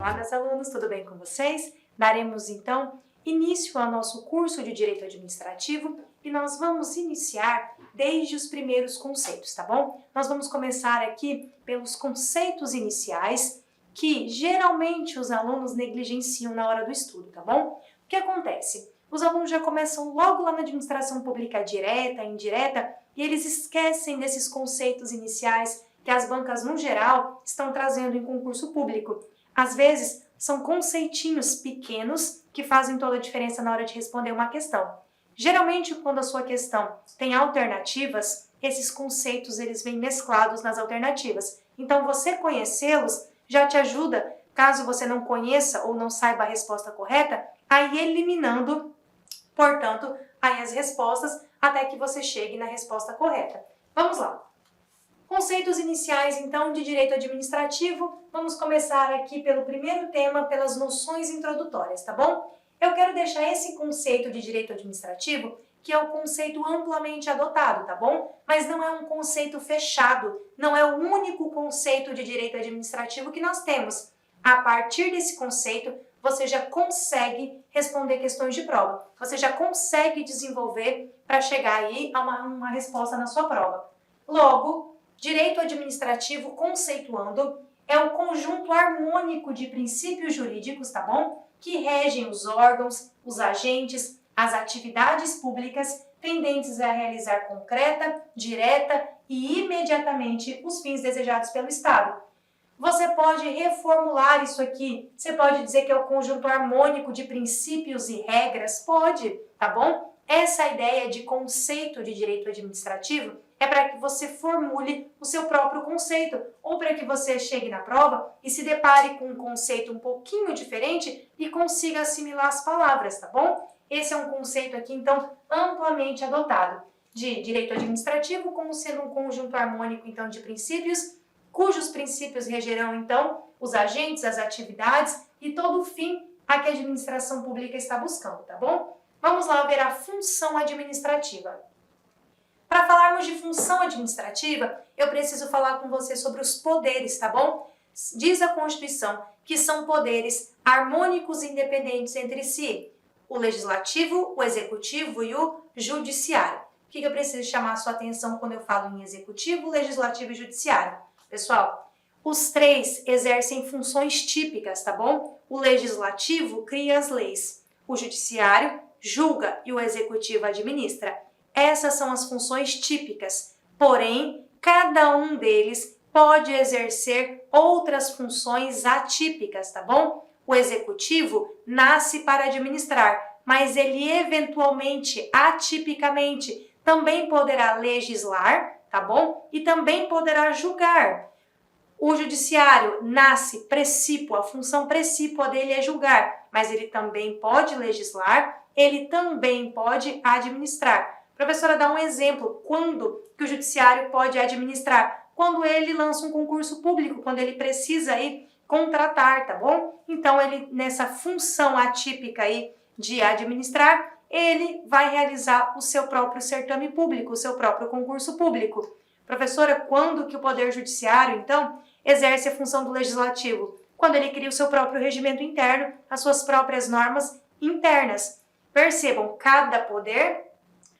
Olá, meus alunos, tudo bem com vocês? Daremos então início ao nosso curso de Direito Administrativo e nós vamos iniciar desde os primeiros conceitos, tá bom? Nós vamos começar aqui pelos conceitos iniciais que geralmente os alunos negligenciam na hora do estudo, tá bom? O que acontece? Os alunos já começam logo lá na administração pública direta, indireta, e eles esquecem desses conceitos iniciais que as bancas, no geral, estão trazendo em concurso público. Às vezes, são conceitinhos pequenos que fazem toda a diferença na hora de responder uma questão. Geralmente, quando a sua questão tem alternativas, esses conceitos eles vêm mesclados nas alternativas. Então, você conhecê-los já te ajuda, caso você não conheça ou não saiba a resposta correta, a ir eliminando, portanto, aí as respostas até que você chegue na resposta correta. Vamos lá. Conceitos iniciais, então, de direito administrativo. Vamos começar aqui pelo primeiro tema, pelas noções introdutórias, tá bom? Eu quero deixar esse conceito de direito administrativo, que é o conceito amplamente adotado, tá bom? Mas não é um conceito fechado, não é o único conceito de direito administrativo que nós temos. A partir desse conceito, você já consegue responder questões de prova. Você já consegue desenvolver para chegar aí a uma resposta na sua prova. Logo, direito administrativo, conceituando, é o conjunto harmônico de princípios jurídicos, tá bom? Que regem os órgãos, os agentes, as atividades públicas tendentes a realizar concreta, direta e imediatamente os fins desejados pelo Estado. Você pode reformular isso aqui, você pode dizer que é o conjunto harmônico de princípios e regras, pode, tá bom? Essa ideia de conceito de direito administrativo é para que você formule o seu próprio conceito, ou para que você chegue na prova e se depare com um conceito um pouquinho diferente e consiga assimilar as palavras, tá bom? Esse é um conceito aqui, então, amplamente adotado, de direito administrativo como sendo um conjunto harmônico, então, de princípios, cujos princípios regerão, então, os agentes, as atividades e todo o fim a que a administração pública está buscando, tá bom? Vamos lá ver a função administrativa. Para falarmos de função administrativa, eu preciso falar com você sobre os poderes, tá bom? Diz a Constituição que são poderes harmônicos e independentes entre si. O legislativo, o executivo e o judiciário. O que eu preciso chamar a sua atenção quando eu falo em executivo, legislativo e judiciário? Pessoal, os três exercem funções típicas, tá bom? O legislativo cria as leis, o judiciário julga e o executivo administra. Essas são as funções típicas, porém, cada um deles pode exercer outras funções atípicas, tá bom? O executivo nasce para administrar, mas ele eventualmente, atipicamente, também poderá legislar, tá bom? E também poderá julgar. O judiciário nasce precípua, a função precípua dele é julgar, mas ele também pode legislar, ele também pode administrar. Professora, dá um exemplo. Quando que o judiciário pode administrar? Quando ele lança um concurso público, quando ele precisa aí contratar, tá bom? Então, ele, nessa função atípica aí de administrar, ele vai realizar o seu próprio certame público, o seu próprio concurso público. Professora, quando que o Poder Judiciário, então, exerce a função do Legislativo? Quando ele cria o seu próprio regimento interno, as suas próprias normas internas. Percebam, cada poder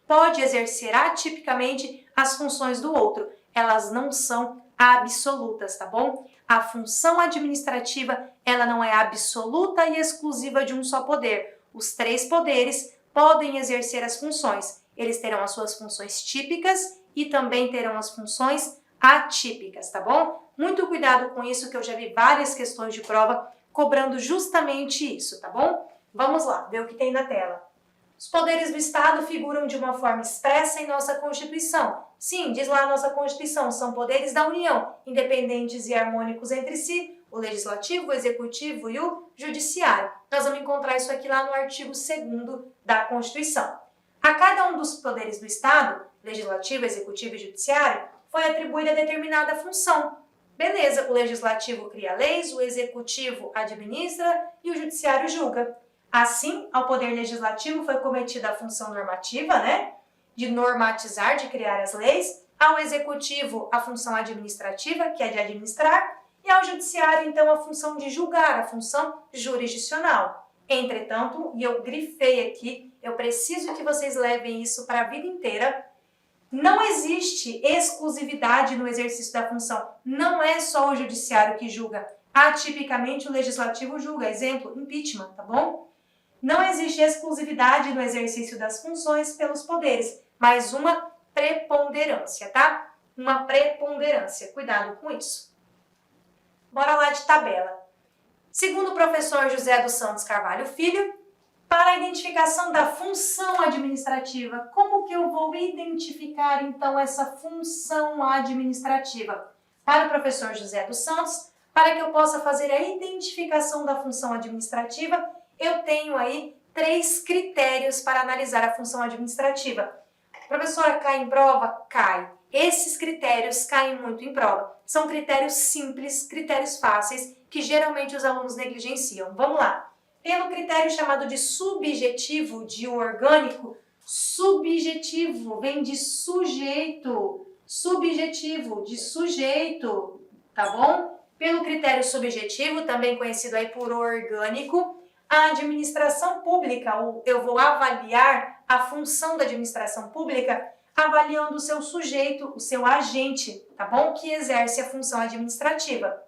pode exercer atipicamente as funções do outro. Elas não são absolutas, tá bom? A função administrativa, ela não é absoluta e exclusiva de um só poder. Os três poderes podem exercer as funções. Eles terão as suas funções típicas e também terão as funções atípicas, tá bom? Muito cuidado com isso, que eu já vi várias questões de prova cobrando justamente isso, tá bom? Vamos lá, ver o que tem na tela. Os poderes do Estado figuram de uma forma expressa em nossa Constituição. Sim, diz lá a nossa Constituição, são poderes da União, independentes e harmônicos entre si, o Legislativo, o Executivo e o Judiciário. Nós vamos encontrar isso aqui lá no artigo 2º da Constituição. A cada um dos poderes do Estado, Legislativo, Executivo e Judiciário, foi atribuída determinada função. Beleza, o Legislativo cria leis, o Executivo administra e o Judiciário julga. Assim, ao Poder Legislativo foi cometida a função normativa, né? De normatizar, de criar as leis. Ao Executivo, a função administrativa, que é de administrar. e ao judiciário, então, a função de julgar, a função jurisdicional. Entretanto, e eu grifei aqui, eu preciso que vocês levem isso para a vida inteira, não existe exclusividade no exercício da função. Não é só o judiciário que julga. Atipicamente, o legislativo julga. Exemplo, impeachment, tá bom? Não existe exclusividade no exercício das funções pelos poderes, mas uma preponderância, tá? Uma preponderância. Cuidado com isso. Bora lá de tabela. Segundo o professor José dos Santos Carvalho Filho, para a identificação da função administrativa, como que eu vou identificar, então, essa função administrativa? Para o professor José dos Santos, para que eu possa fazer a identificação da função administrativa, eu tenho aí 3 critérios para analisar a função administrativa. Professora, cai em prova? Cai. Esses critérios caem muito em prova. São critérios simples, critérios fáceis, que geralmente os alunos negligenciam. Vamos lá. Pelo critério chamado de subjetivo de orgânico, subjetivo vem de sujeito, subjetivo de sujeito, tá bom? Pelo critério subjetivo, também conhecido aí por orgânico, a administração pública, eu vou avaliar a função da administração pública avaliando o seu sujeito, o seu agente, tá bom? Que exerce a função administrativa.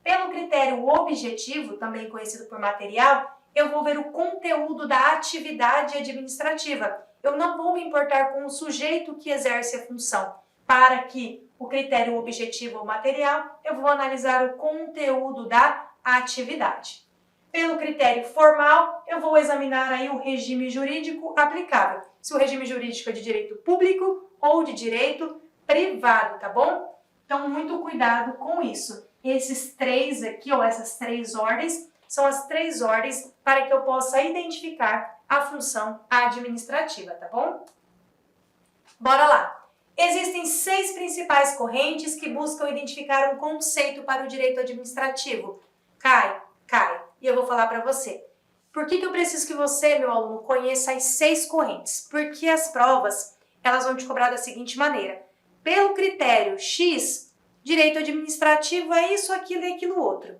Pelo critério objetivo, também conhecido por material, eu vou ver o conteúdo da atividade administrativa. Eu não vou me importar com o sujeito que exerce a função. Para que o critério objetivo ou material, eu vou analisar o conteúdo da atividade. Pelo critério formal, eu vou examinar aí o regime jurídico aplicável. Se o regime jurídico é de direito público ou de direito privado, tá bom? Então, muito cuidado com isso. Esses 3 aqui, ou essas 3 ordens, são as 3 ordens para que eu possa identificar a função administrativa, tá bom? Bora lá! Existem 6 principais correntes que buscam identificar um conceito para o direito administrativo. Cai. E eu vou falar para você. Por que eu preciso que você, meu aluno, conheça as 6 correntes? Porque as provas, elas vão te cobrar da seguinte maneira. Pelo critério X, direito administrativo é isso, aquilo e aquilo outro.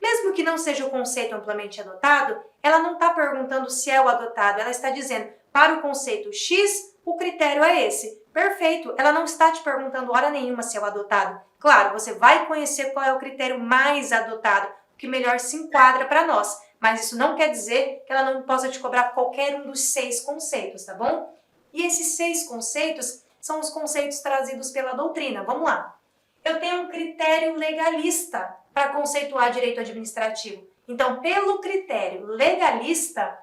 Mesmo que não seja o conceito amplamente adotado, ela não está perguntando se é o adotado, ela está dizendo, para o conceito X, o critério é esse. Perfeito, ela não está te perguntando hora nenhuma se é o adotado. Claro, você vai conhecer qual é o critério mais adotado, o que melhor se enquadra para nós, mas isso não quer dizer que ela não possa te cobrar qualquer um dos 6 conceitos, tá bom? E esses 6 conceitos são os conceitos trazidos pela doutrina. Vamos lá. Eu tenho um critério legalista para conceituar direito administrativo. Então, pelo critério legalista,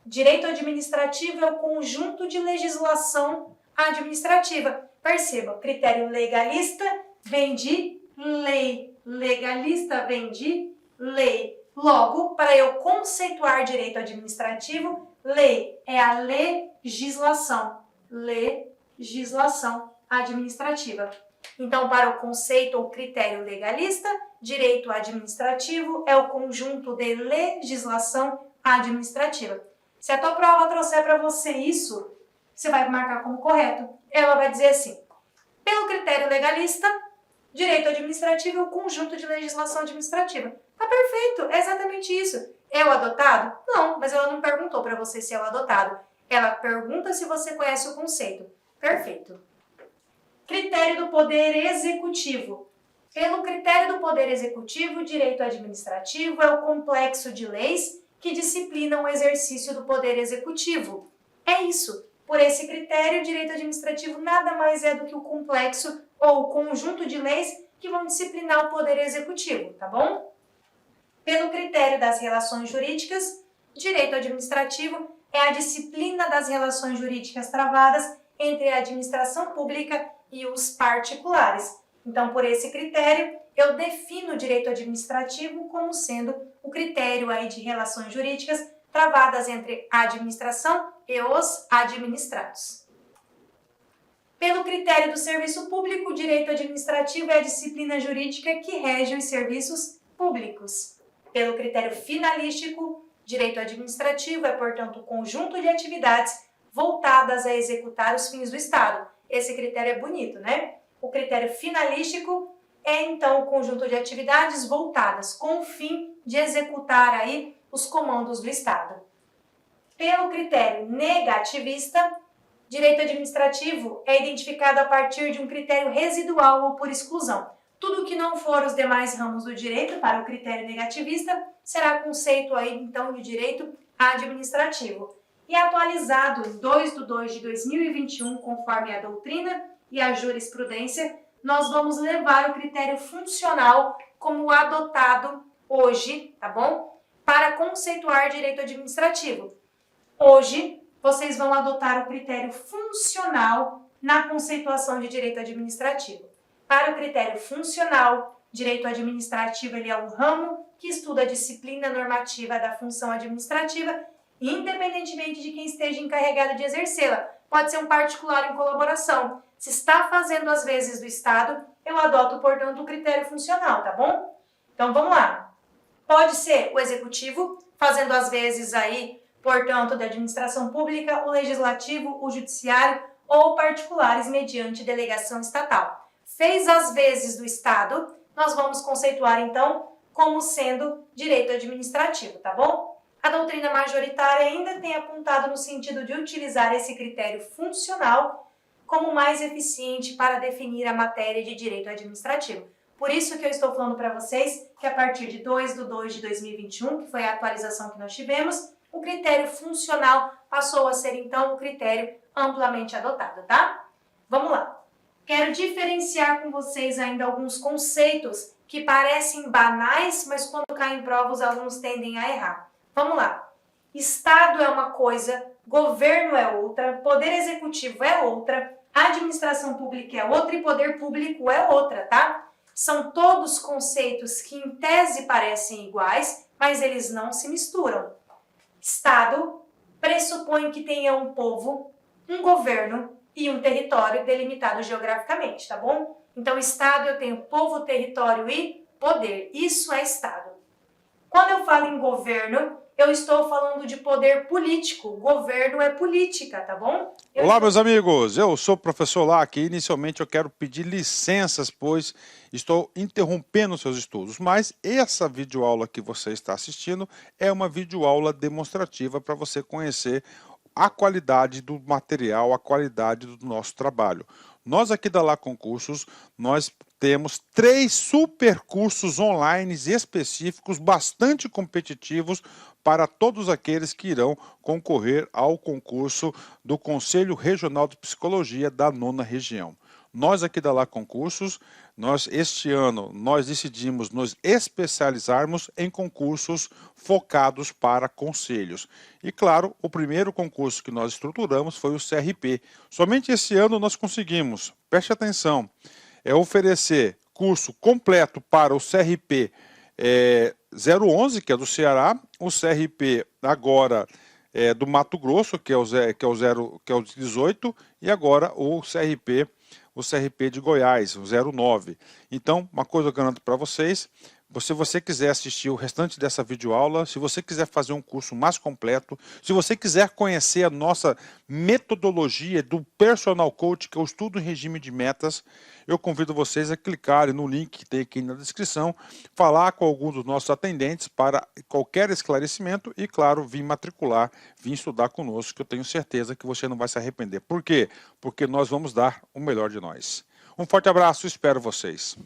direito administrativo é o conjunto de legislação administrativa. Perceba, o critério legalista vem de lei. Legalista vem de lei. Logo, para eu conceituar direito administrativo, lei é a legislação. Legislação administrativa. Então, para o conceito ou critério legalista, direito administrativo é o conjunto de legislação administrativa. Se a tua prova trouxer para você isso, você vai marcar como correto. Ela vai dizer assim, pelo critério legalista, direito administrativo é o conjunto de legislação administrativa. Tá perfeito, é exatamente isso. É o adotado? Não, mas ela não perguntou para você se é o adotado. Ela pergunta se você conhece o conceito. Perfeito. Critério do poder executivo. Pelo critério do poder executivo, direito administrativo é o complexo de leis que disciplinam o exercício do poder executivo. É isso. Por esse critério, direito administrativo nada mais é do que o complexo ou o conjunto de leis que vão disciplinar o poder executivo, tá bom? Pelo critério das relações jurídicas, direito administrativo é a disciplina das relações jurídicas travadas entre a administração pública e os particulares. Então, por esse critério, eu defino o direito administrativo como sendo o critério aí de relações jurídicas travadas entre a administração e os administrados. Pelo critério do serviço público, o direito administrativo é a disciplina jurídica que rege os serviços públicos. Pelo critério finalístico, direito administrativo é, portanto, o conjunto de atividades voltadas a executar os fins do Estado. Esse critério é bonito, né? O critério finalístico é então o conjunto de atividades voltadas com o fim de executar aí os comandos do Estado. Pelo critério negativista, direito administrativo é identificado a partir de um critério residual ou por exclusão. Tudo que não for os demais ramos do direito para o critério negativista será conceito aí então de direito administrativo. E atualizado em 2/2/2021, conforme a doutrina e a jurisprudência, nós vamos levar o critério funcional como adotado hoje, tá bom? Para conceituar direito administrativo. Hoje, vocês vão adotar o critério funcional na conceituação de direito administrativo. Para o critério funcional, direito administrativo ele é um ramo que estuda a disciplina normativa da função administrativa, independentemente de quem esteja encarregado de exercê-la. Pode ser um particular em colaboração. Se está fazendo as vezes do Estado, eu adoto, portanto, o critério funcional, tá bom? Então, vamos lá. Pode ser o executivo, fazendo as vezes aí, portanto, da administração pública, o legislativo, o judiciário ou particulares mediante delegação estatal. Fez as vezes do Estado, nós vamos conceituar, então, como sendo direito administrativo, tá bom? A doutrina majoritária ainda tem apontado no sentido de utilizar esse critério funcional como mais eficiente para definir a matéria de direito administrativo. Por isso que eu estou falando para vocês que a partir de 2/2/2021, que foi a atualização que nós tivemos, o critério funcional passou a ser, então, o critério amplamente adotado, tá? Vamos lá. Quero diferenciar com vocês ainda alguns conceitos que parecem banais, mas quando caem em prova os alunos tendem a errar. Vamos lá. Estado é uma coisa, governo é outra, poder executivo é outra, administração pública é outra e poder público é outra, tá? São todos conceitos que em tese parecem iguais, mas eles não se misturam. Estado pressupõe que tenha um povo, um governo e um território delimitado geograficamente, tá bom? Então, Estado eu tenho povo, território e poder. Isso é Estado. Quando eu falo em governo, eu estou falando de poder político. Governo é política, tá bom? Olá, meus amigos. Eu sou o professor Lac e inicialmente eu quero pedir licenças, pois estou interrompendo seus estudos. Mas essa videoaula que você está assistindo é uma videoaula demonstrativa para você conhecer a qualidade do material, a qualidade do nosso trabalho. Nós aqui da Lá Concursos, nós temos 3 super cursos online específicos, bastante competitivos para todos aqueles que irão concorrer ao concurso do Conselho Regional de Psicologia da 9ª Região. Nós aqui da Lá Concursos, este ano, nós decidimos nos especializarmos em concursos focados para conselhos. E claro, o primeiro concurso que nós estruturamos foi o CRP. Somente esse ano nós conseguimos, preste atenção, oferecer curso completo para o CRP 011, que é do Ceará, o CRP agora do Mato Grosso, que é o 18, e agora o CRP de Goiás, o 09. Então, uma coisa eu garanto para vocês, se você quiser assistir o restante dessa videoaula, se você quiser fazer um curso mais completo, se você quiser conhecer a nossa metodologia do Personal Coach, que eu estudo em regime de metas, eu convido vocês a clicarem no link que tem aqui na descrição, falar com algum dos nossos atendentes para qualquer esclarecimento e, claro, vir matricular, vir estudar conosco, que eu tenho certeza que você não vai se arrepender. Por quê? Porque nós vamos dar o melhor de nós. Um forte abraço, espero vocês.